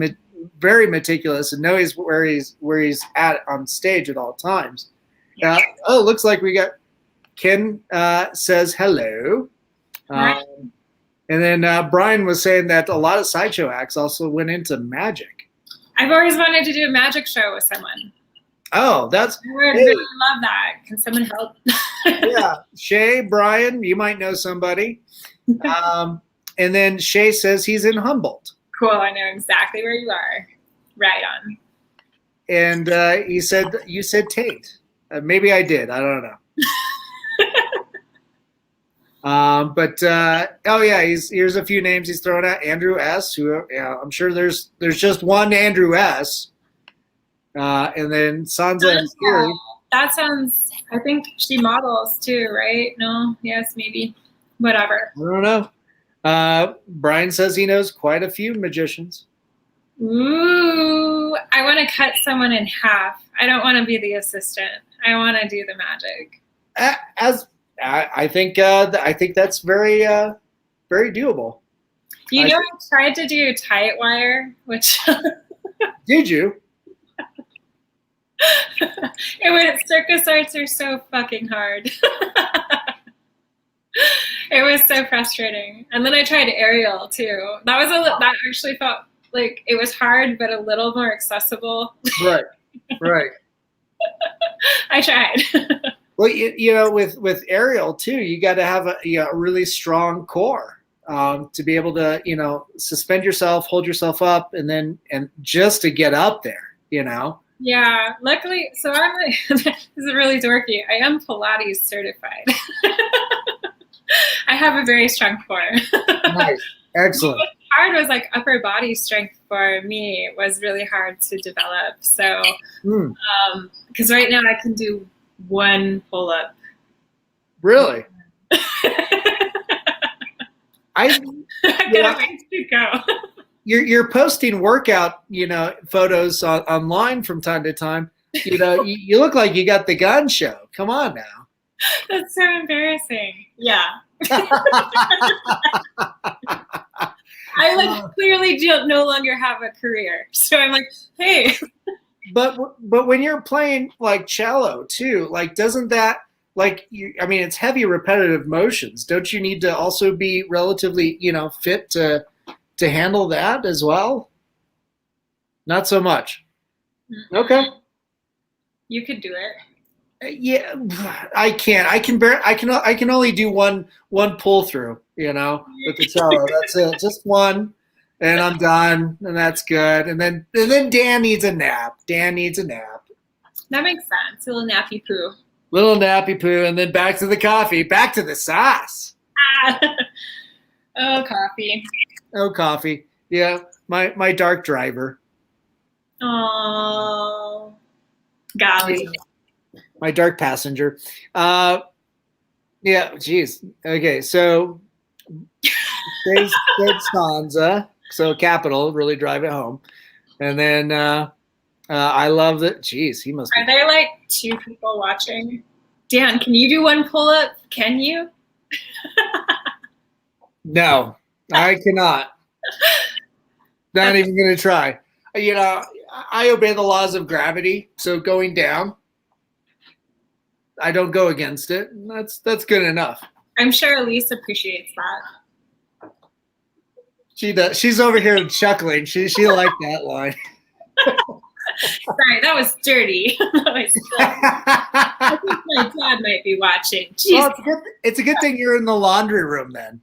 very meticulous and knows where he's at on stage at all times. Looks like we got Ken says hello. And then Brian was saying that a lot of Sideshow acts also went into magic. I've always wanted to do a magic show with someone. Oh, I really love that. Can someone help? Shay, Brian, you might know somebody. And then Shay says he's in Humboldt. Cool, I know exactly where you are. Right on. And you said Tate. Maybe I did. I don't know. Here's a few names he's throwing out. Andrew S., who I'm sure there's just one Andrew S., and then Sansa and Kiri. That sounds, I think she models too, right? No? Yes, maybe. Whatever. I don't know. Brian says he knows quite a few magicians. Ooh, I want to cut someone in half. I don't want to be the assistant. I want to do the magic. I think that's very very doable. I tried to do tight wire, which did you? Circus arts are so fucking hard. It was so frustrating. And then I tried aerial too. That actually felt like it was hard, but a little more accessible. Right. I tried. Well, with aerial too, you got to have a really strong core to be able to suspend yourself, hold yourself up, and just to get up there. Yeah, luckily, so I'm this is really dorky. I am Pilates certified. I have a very strong core. Nice, excellent. What was hard was like upper body strength for me. It was really hard to develop. So, because right now I can do one pull up. Really? I I've got a ways to go. you're posting workout, photos online from time to time. You look like you got the gun show. Come on now. That's so embarrassing. Yeah. I clearly no longer have a career. So I'm like, hey. But when you're playing like cello too, like doesn't that it's heavy repetitive motions. Don't you need to also be relatively, fit to handle that as well? Not so much. Mm-hmm. Okay. You could do it. Yeah, I can't. I can only do one pull through, with the cello. That's it. Just one, and I'm done, and that's good. And then Dan needs a nap. Dan needs a nap. That makes sense. A little nappy poo. Little nappy poo, and then back to the coffee, back to the sauce. Oh, coffee. Oh, coffee. Yeah, my dark driver. Oh, golly. My dark passenger. Yeah, geez. Okay, so there's stanza. So capital, really drive it home. And then I love that. Geez, he must be. Are there like two people watching? Dan, can you do one pull-up? Can you? No, I cannot. Not even going to try. I obey the laws of gravity. So going down, I don't go against it. That's good enough. I'm sure Elise appreciates that. She does. She's over here chuckling. She liked that line. Sorry, that was dirty. I think my dad might be watching. Well, it's a good thing you're in the laundry room then,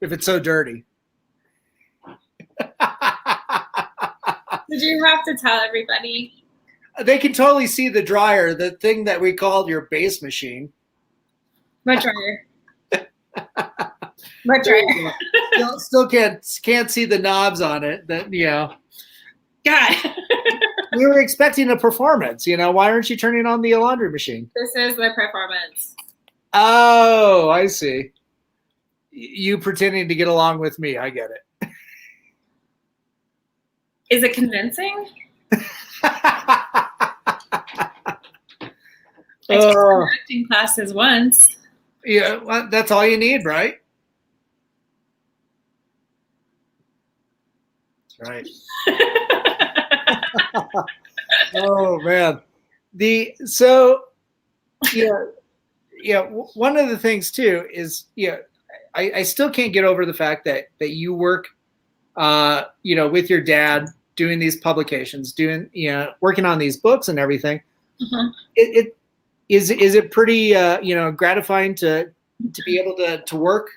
if it's so dirty. Did you have to tell everybody? They can totally see the dryer, the thing that we called your bass machine. What dryer? What dryer? Still can't see the knobs on it. God. We were expecting a performance. Why aren't you turning on the laundry machine? This is the performance. Oh, I see. You pretending to get along with me. I get it. Is it convincing? I took some acting classes once. Yeah, well, that's all you need, right? Right. Oh man. One of the things too is I still can't get over the fact that you work with your dad doing these publications, working on these books and everything. Mm-hmm. Is it pretty gratifying to be able to work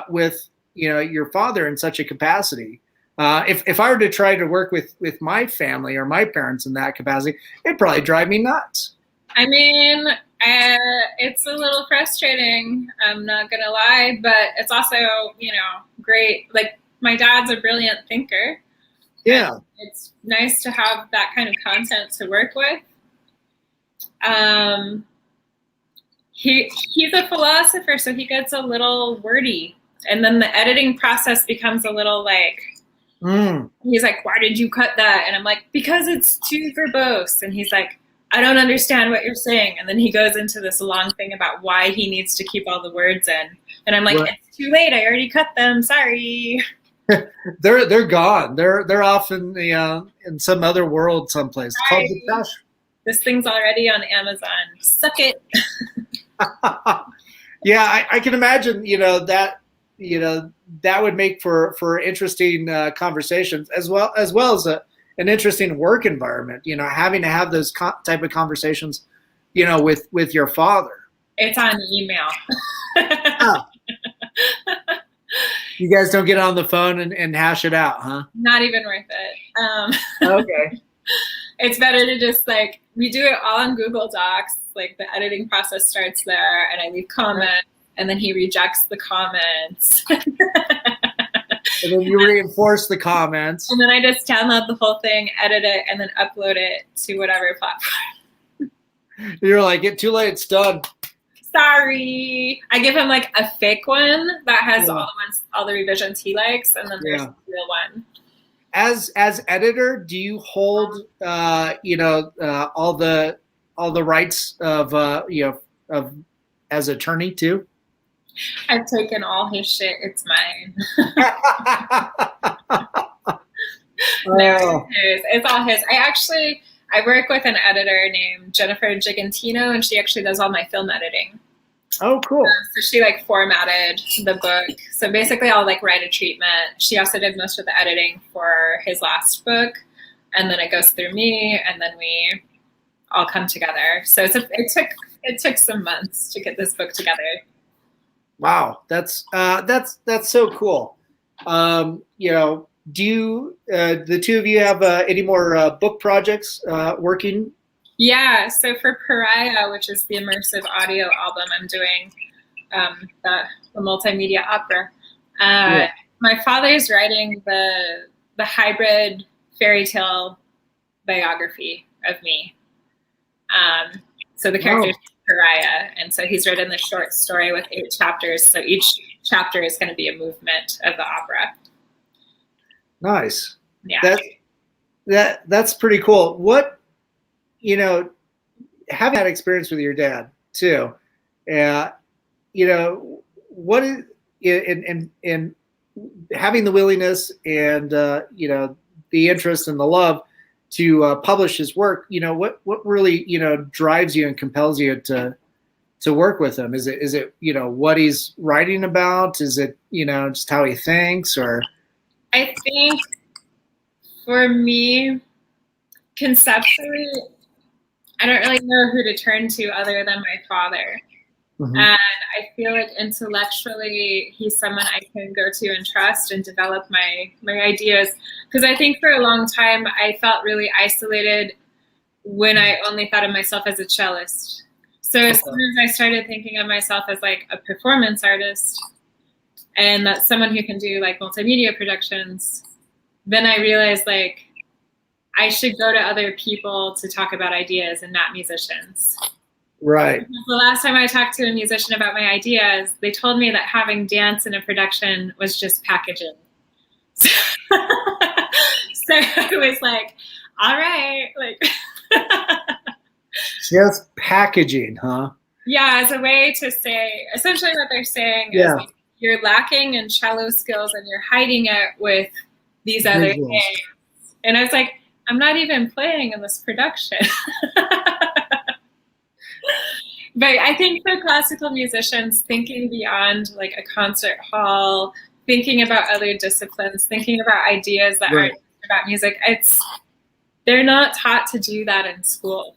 with your father in such a capacity? If I were to try to work with my family or my parents in that capacity, it'd probably drive me nuts. I mean, it's a little frustrating. I'm not gonna lie, but it's also great. Like my dad's a brilliant thinker. Yeah, it's nice to have that kind of content to work with. He's a philosopher, so he gets a little wordy, and then the editing process becomes a little like. He's like, why did you cut that? And I'm like, because it's too verbose. And he's like, I don't understand what you're saying. And then he goes into this long thing about why he needs to keep all the words in. And I'm like, It's too late. I already cut them. Sorry. They're gone. They're off in some other world someplace. Called the trash. This thing's already on Amazon. Suck it. Yeah, I can imagine. That would make for interesting conversations as well as an interesting work environment. Having to have those type of conversations, with your father. It's on email. Oh. You guys don't get on the phone and hash it out, huh? Not even worth it. Okay. It's better to just we do it all on Google Docs. Like the editing process starts there, and I leave comments. And then he rejects the comments. And then you reinforce the comments. And then I just download the whole thing, edit it, and then upload it to whatever platform. You're like, it's too late, it's done. Sorry. I give him like a fake one that has all the revisions he likes, and then there's the real one. As editor, do you hold all the rights of of as attorney too? I've taken all his shit. It's mine. No, it's all his. I work with an editor named Jennifer Gigantino, and she actually does all my film editing. Oh, cool. So she like formatted the book. So basically I'll like write a treatment. She also did most of the editing for his last book. And then it goes through me, and then we all come together. So it took some months to get this book together. Wow. That's so cool. Do you, the two of you have any more book projects working? Yeah, so for Pariah, which is the immersive audio album, I'm doing the multimedia opera. My father's writing the hybrid fairy tale biography of me. So the character is Pariah, and so he's written the short story with 8 chapters. So each chapter is going to be a movement of the opera. Nice. Yeah. That's pretty cool. What, having that experience with your dad too, what is in having the willingness and the interest and the love to publish his work, what really drives you and compels you to work with him? Is it what he's writing about? Is it just how he thinks? Or I think for me, conceptually, I don't really know who to turn to other than my father. Mm-hmm. And I feel like intellectually, he's someone I can go to and trust and develop my ideas. Because I think for a long time, I felt really isolated when I only thought of myself as a cellist. So as soon as I started thinking of myself as like a performance artist and that's someone who can do like multimedia productions, then I realized like I should go to other people to talk about ideas and not musicians. Right. Because the last time I talked to a musician about my ideas, they told me that having dance in a production was just packaging. So it was like, all right, like just packaging, huh? Yeah, as a way to say, essentially what they're saying is like, you're lacking in cello skills and you're hiding it with these other things. And I was like, I'm not even playing in this production. But I think for classical musicians, thinking beyond like a concert hall, thinking about other disciplines, thinking about ideas that aren't about music, they're not taught to do that in school.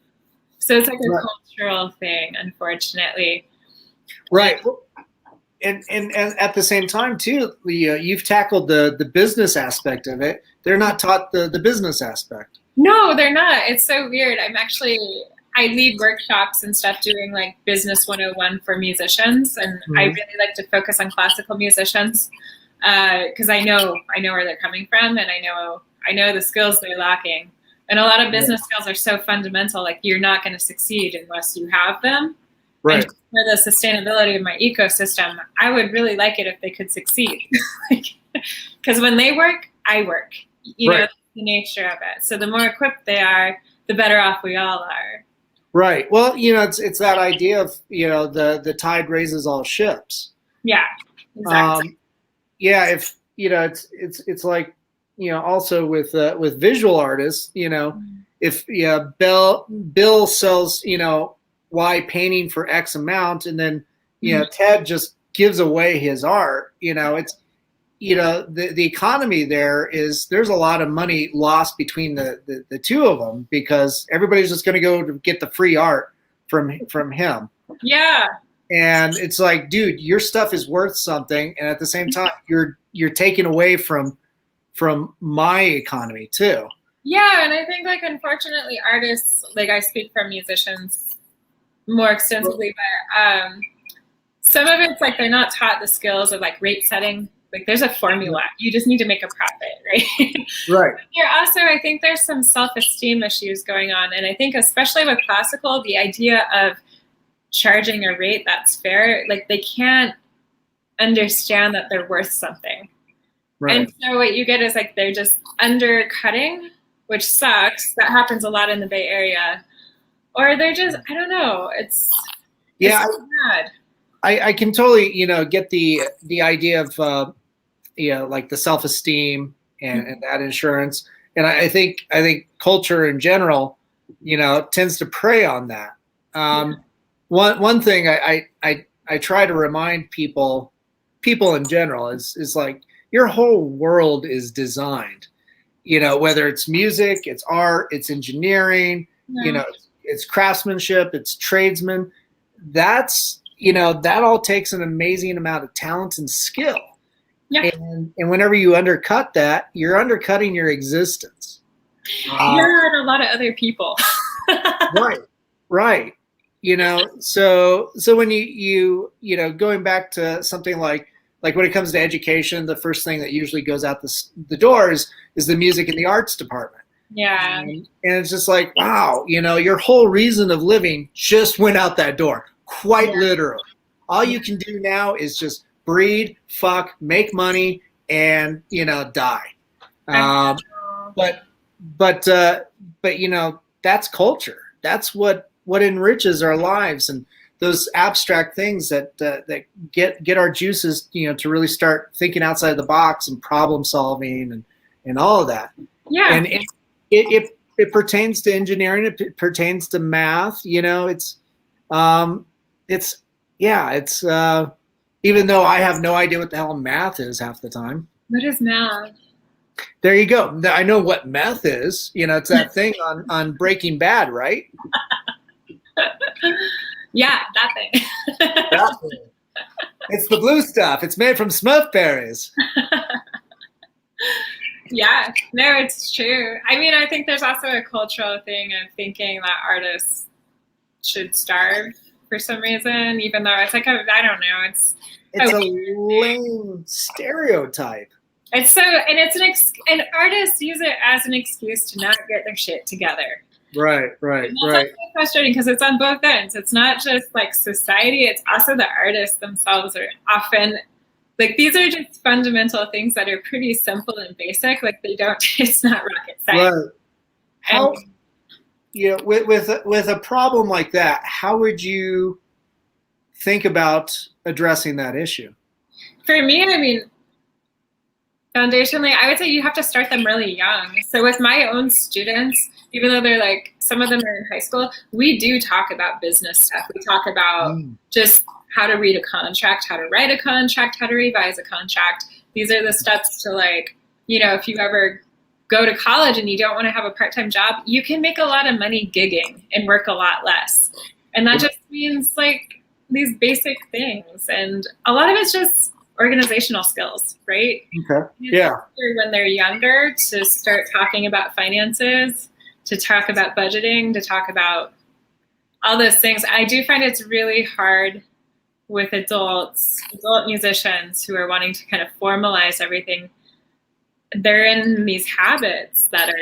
So it's like a cultural thing, unfortunately. Right. And at the same time, too, you've tackled the business aspect of it. They're not taught the business aspect. No, they're not. It's so weird. I lead workshops and stuff doing like business 101 for musicians. And I really like to focus on classical musicians because I know where they're coming from and I know the skills they're lacking. And a lot of business skills are so fundamental, like you're not going to succeed unless you have them. Right. And for the sustainability of my ecosystem, I would really like it if they could succeed. Because when they work, I work. You know, that's the nature of it. So the more equipped they are, the better off we all are. Right. Well, it's that idea of, the tide raises all ships. Yeah, exactly. If, it's like, also with visual artists, if Bill sells, Y painting for X amount, and then, Ted just gives away his art, it's, the economy there's a lot of money lost between the two of them because everybody's just going to go to get the free art from him. Yeah. And it's like, dude, your stuff is worth something. And at the same time, you're taking away from my economy too. Yeah. And I think like, unfortunately artists, like I speak from musicians more extensively, but some of it's like, they're not taught the skills of like rate setting. Like there's a formula. You just need to make a profit, right? Right. I think there's some self-esteem issues going on. And I think especially with classical, the idea of charging a rate that's fair, like they can't understand that they're worth something. Right. And so what you get is like they're just undercutting, which sucks. That happens a lot in the Bay Area. Or they're just, I don't know. It's bad. I can totally, get the idea of, like the self-esteem and that insurance. And I think culture in general, tends to prey on that. One thing I try to remind people in general is like your whole world is designed, whether it's music, it's art, it's engineering, it's craftsmanship, it's tradesmen. That's, that all takes an amazing amount of talent and skill. Yeah. And whenever you undercut that, you're undercutting your existence. And a lot of other people. Right. So when you going back to something like when it comes to education, the first thing that usually goes out the door is the music and the arts department. Yeah. And it's just like, wow, your whole reason of living just went out that door, quite literally. All you can do now is just breed, fuck, make money, and die. But that's culture. That's what enriches our lives, and those abstract things that get our juices, to really start thinking outside the box and problem solving and all of that. Yeah. And it pertains to engineering. It pertains to math. It's even though I have no idea what the hell math is half the time. What is math? There you go. I know what meth is. It's that thing on Breaking Bad, right? Yeah, that thing. That thing. It's the blue stuff. It's made from Smurf berries. Yeah, no, it's true. I mean, I think there's also a cultural thing of thinking that artists should starve for some reason, even though it's like, I don't know. It's a lame stereotype. It's so, and and artists use it as an excuse to not get their shit together. Right. And that's so frustrating because it's on both ends. It's not just like society; it's also the artists themselves are often like these are just fundamental things that are pretty simple and basic. Like they don't. It's not rocket science. Right. How? With a problem like that, how would you think about addressing that issue? For me, I mean, foundationally, I would say you have to start them really young. So with my own students, even though they're like, some of them are in high school, we do talk about business stuff. We talk about just how to read a contract, how to write a contract, how to revise a contract. These are the steps to like, if you ever go to college and you don't want to have a part-time job, you can make a lot of money gigging and work a lot less. And that just means like these basic things. And a lot of it's just organizational skills, right? Okay. Yeah. When they're younger to start talking about finances, to talk about budgeting, to talk about all those things. I do find it's really hard with adult musicians who are wanting to kind of formalize everything. They're in these habits that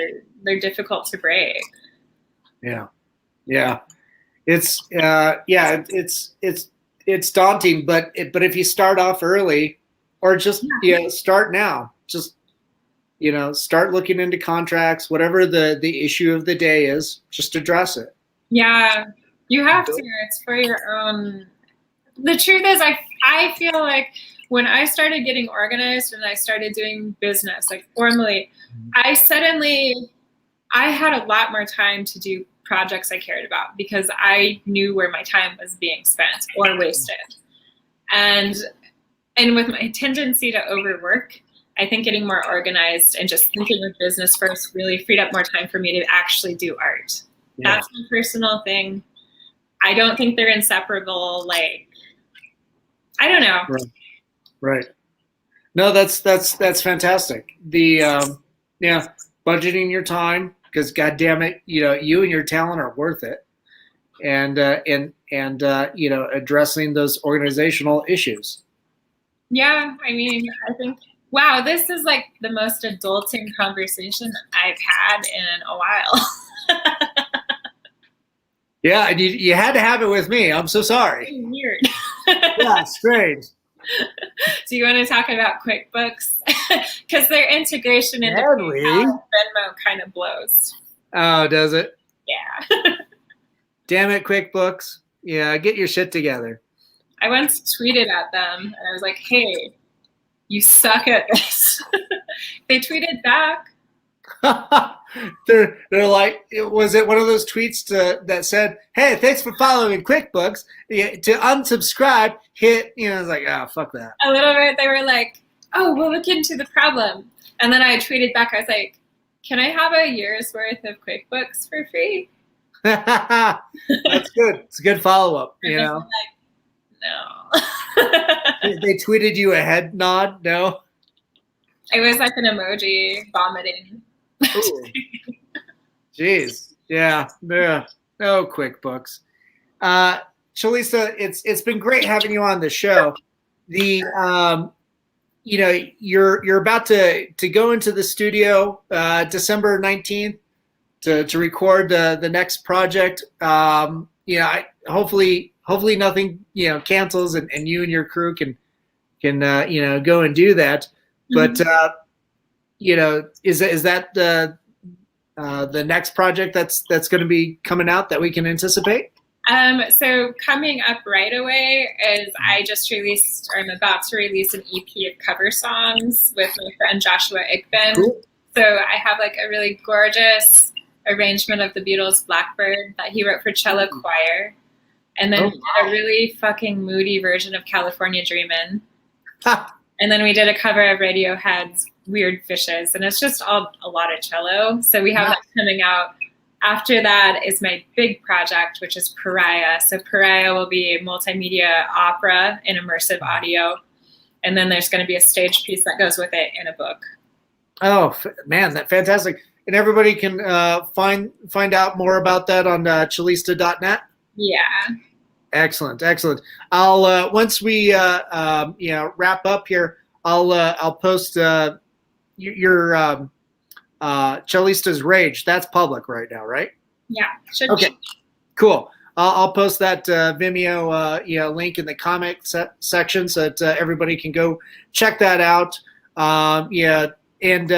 they're difficult to break. Yeah. It's it's daunting, but if you start off early, or just start now, just start looking into contracts, whatever the issue of the day is, just address it. Yeah, you have to. It's for your own. The truth is, I feel like when I started getting organized and I started doing business, like formally, I had a lot more time to do projects I cared about because I knew where my time was being spent or wasted. And with my tendency to overwork, I think getting more organized and just thinking of business first really freed up more time for me to actually do art. Yeah. That's my personal thing. I don't think they're inseparable. Like, I don't know. Right. No, that's fantastic. The budgeting your time, because God damn it, you and your talent are worth it, and addressing those organizational issues. Yeah, I mean, I think, wow, this is like the most adulting conversation I've had in a while. Yeah, and you had to have it with me. I'm so sorry. Weird. Yeah, strange. Do you want to talk about QuickBooks? Because their integration into Badly. Venmo kind of blows. Oh, does it? Yeah. Damn it, QuickBooks. Yeah, get your shit together. I once tweeted at them, and I was like, hey, you suck at this. They tweeted back. they're like, was it one of those tweets that said, hey, thanks for following QuickBooks. To unsubscribe, hit, it's like, oh, fuck that. A little bit. They were like, oh, we'll look into the problem. And then I tweeted back, I was like, can I have a year's worth of QuickBooks for free? That's good. It's a good follow-up, And know. Like, no. They tweeted you a head nod? No? It was like an emoji vomiting. Jeez. Yeah. No QuickBooks. Cellista, it's been great having you on the show. The you're about to go into the studio December 19th to record the next project. Hopefully nothing cancels and you and your crew can go and do that. But is that the next project that's going to be coming out that we can anticipate? So coming up right away is I just released, or I'm about to release, an EP of cover songs with my friend Joshua Ickben. Cool. So I have like a really gorgeous arrangement of the Beatles' Blackbird that he wrote for cello choir. And then we did a really fucking moody version of California Dreamin'. And then we did a cover of Radiohead's Weird Fishes. And it's just all a lot of cello. So we have that coming out. After that is my big project, which is Pariah. So Pariah will be a multimedia opera in immersive audio. And then there's going to be a stage piece that goes with it in a book. Oh, man, that's fantastic. And everybody can find out more about that on cellista.net? Yeah. Excellent. I'll once we wrap up here, I'll post your Cellista's Rage. That's public right now, right? Yeah. Okay. Cool. I'll post that Vimeo link in the comment section so that everybody can go check that out. And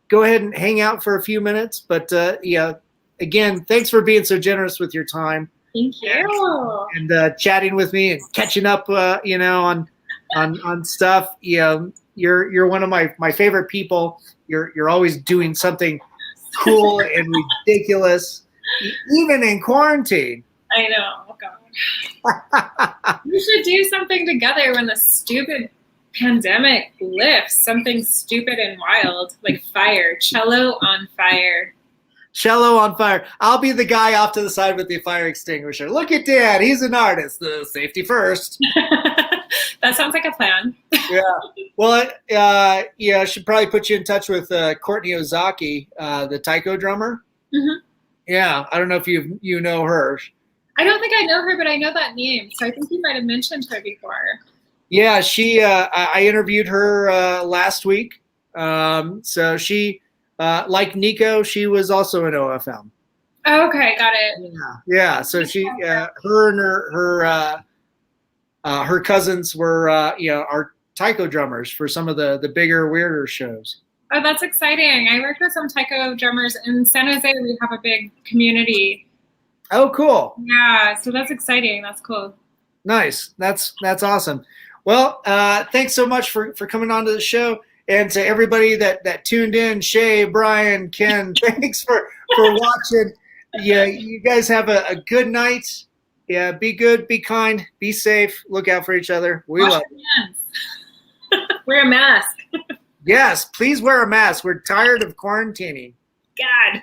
go ahead and hang out for a few minutes. But again, thanks for being so generous with your time. Thank you. And chatting with me and catching up, on stuff. You're one of my favorite people. You're always doing something cool and ridiculous, even in quarantine. I know. Oh, God. We should do something together when the stupid pandemic lifts. Something stupid and wild, like fire. Cello on fire. Cello on fire. I'll be the guy off to the side with the fire extinguisher. Look at Dad. He's an artist. The safety first. That sounds like a plan. Yeah. Well, I should probably put you in touch with Courtney Ozaki, the taiko drummer. Mm-hmm. Yeah. I don't know if you know her. I don't think I know her, but I know that name. So I think you might have mentioned her before. Yeah. She. I interviewed her last week. So she. Like Nico, she was also in OFM. Oh, okay, got it. Yeah. So she, her and her cousins were, our taiko drummers for some of the bigger, weirder shows. Oh, that's exciting! I worked with some taiko drummers in San Jose. We have a big community. Oh, cool. Yeah, so that's exciting. That's cool. Nice. That's awesome. Well, thanks so much for coming on to the show. And to everybody that tuned in, Shay, Brian, Ken, thanks for watching. Yeah, you guys have a good night. Yeah, be good, be kind, be safe. Look out for each other. We love you. Wear a mask. Yes, please wear a mask. We're tired of quarantining. God.